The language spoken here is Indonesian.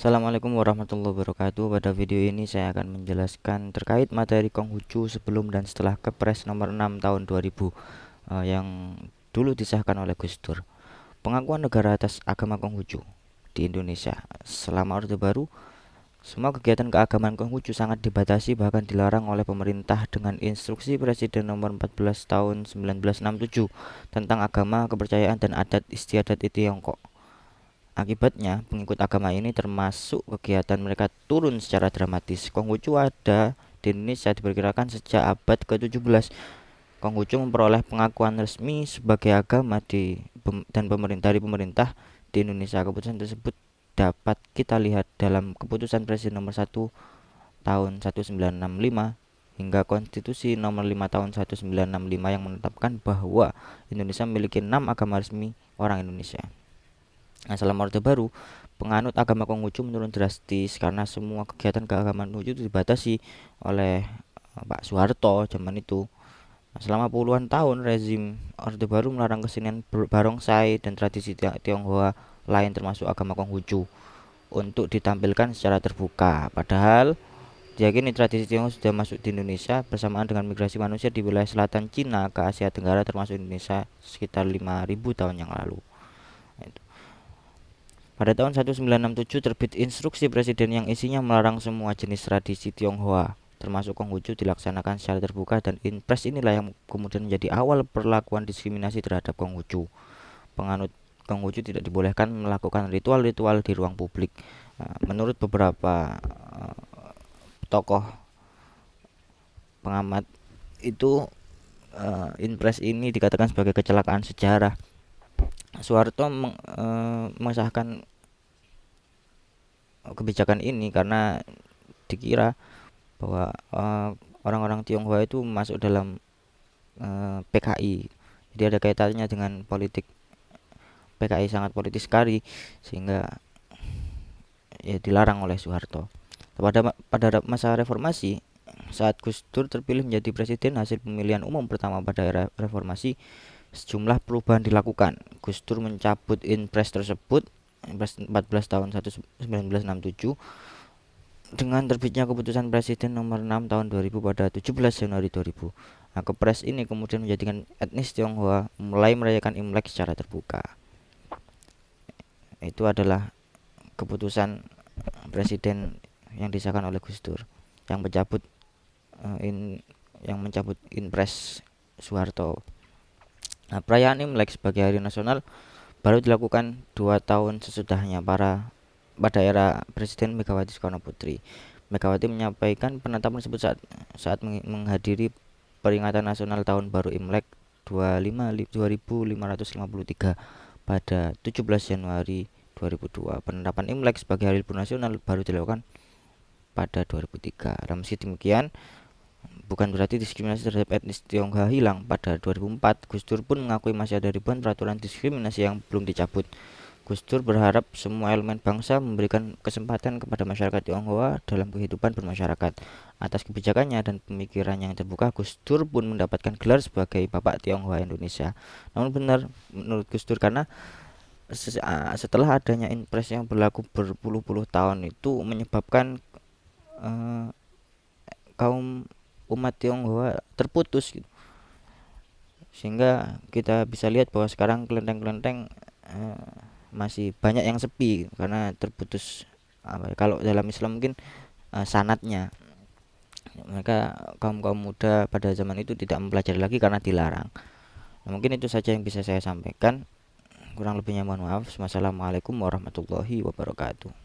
Assalamualaikum warahmatullahi wabarakatuh. Pada video ini saya akan menjelaskan terkait materi Konghucu sebelum dan setelah Kepres nomor 6 tahun 2000 yang dulu disahkan oleh Gus Dur. Pengakuan negara atas agama Konghucu di Indonesia. Selama Orde Baru, semua kegiatan keagamaan Konghucu sangat dibatasi bahkan dilarang oleh pemerintah dengan Instruksi Presiden nomor 14 tahun 1967 tentang agama, kepercayaan dan adat istiadat di Tiongkok. Akibatnya, pengikut agama ini termasuk kegiatan mereka turun secara dramatis. Konghucu ada di Indonesia diperkirakan sejak abad ke-17. Konghucu memperoleh pengakuan resmi sebagai agama dan dari pemerintah di Indonesia. Keputusan tersebut dapat kita lihat dalam Keputusan Presiden nomor 1 tahun 1965 hingga Konstitusi nomor 5 tahun 1965 yang menetapkan bahwa Indonesia memiliki 6 agama resmi orang Indonesia. Nah, selama Orde Baru, penganut agama Konghucu menurun drastis karena semua kegiatan keagamaan Konghucu itu dibatasi oleh Pak Soeharto zaman itu. Nah, selama puluhan tahun rezim Orde Baru melarang kesenian barongsai dan tradisi Tionghoa lain termasuk agama Konghucu untuk ditampilkan secara terbuka. Padahal diyakini tradisi Tionghoa sudah masuk di Indonesia bersamaan dengan migrasi manusia di wilayah selatan Cina ke Asia Tenggara termasuk Indonesia sekitar 5.000 tahun yang lalu. Nah, pada tahun 1967 terbit instruksi presiden yang isinya melarang semua jenis tradisi Tionghoa, termasuk Konghucu dilaksanakan secara terbuka dan impres inilah yang kemudian menjadi awal perlakuan diskriminasi terhadap Konghucu. Penganut Konghucu tidak dibolehkan melakukan ritual-ritual di ruang publik. Menurut beberapa tokoh pengamat itu impres ini dikatakan sebagai kecelakaan sejarah. Soeharto mengesahkan kebijakan ini karena dikira bahwa orang-orang Tionghoa itu masuk dalam PKI. Jadi ada kaitannya dengan politik. PKI sangat politis sekali sehingga ya dilarang oleh Soeharto. Pada masa reformasi, saat Gus Dur terpilih menjadi presiden hasil pemilihan umum pertama pada era reformasi, sejumlah perubahan dilakukan. Gus Dur mencabut impres tersebut, Impres 14 tahun 1967 dengan terbitnya Keputusan Presiden nomor 6 tahun 2000 pada 17 Januari 2000. Nah, Kepres ini kemudian menjadikan etnis Tionghoa mulai merayakan Imlek secara terbuka. Itu adalah keputusan Presiden yang disahkan oleh Gus Dur yang mencabut Impres Soeharto. Nah, perayaan Imlek sebagai hari nasional baru dilakukan 2 tahun sesudahnya pada era Presiden Megawati Soekarno Putri. Megawati menyampaikan penetapan tersebut saat menghadiri peringatan nasional tahun baru Imlek 2553 pada 17 Januari 2002. Penetapan Imlek sebagai hari libur nasional baru dilakukan pada 2003. Meski demikian, bukan berarti diskriminasi terhadap etnis Tionghoa hilang. Pada 2004, Gus Dur pun mengakui masih ada ribuan peraturan diskriminasi yang belum dicabut. Gus Dur berharap semua elemen bangsa memberikan kesempatan kepada masyarakat Tionghoa dalam kehidupan bermasyarakat. Atas kebijakannya dan pemikirannya yang terbuka, Gus Dur pun mendapatkan gelar sebagai Bapak Tionghoa Indonesia. Namun benar menurut Gus Dur karena setelah adanya impres yang berlaku berpuluh-puluh tahun itu menyebabkan kaum umat Tionghoa terputus gitu. Sehingga kita bisa lihat bahwa sekarang kelenteng-kelenteng masih banyak yang sepi karena terputus kalau dalam Islam mungkin sanatnya. Mereka kaum muda pada zaman itu tidak mempelajari lagi karena dilarang. Nah, mungkin itu saja yang bisa saya sampaikan. Kurang lebihnya mohon maaf. Wassalamualaikum warahmatullahi wabarakatuh.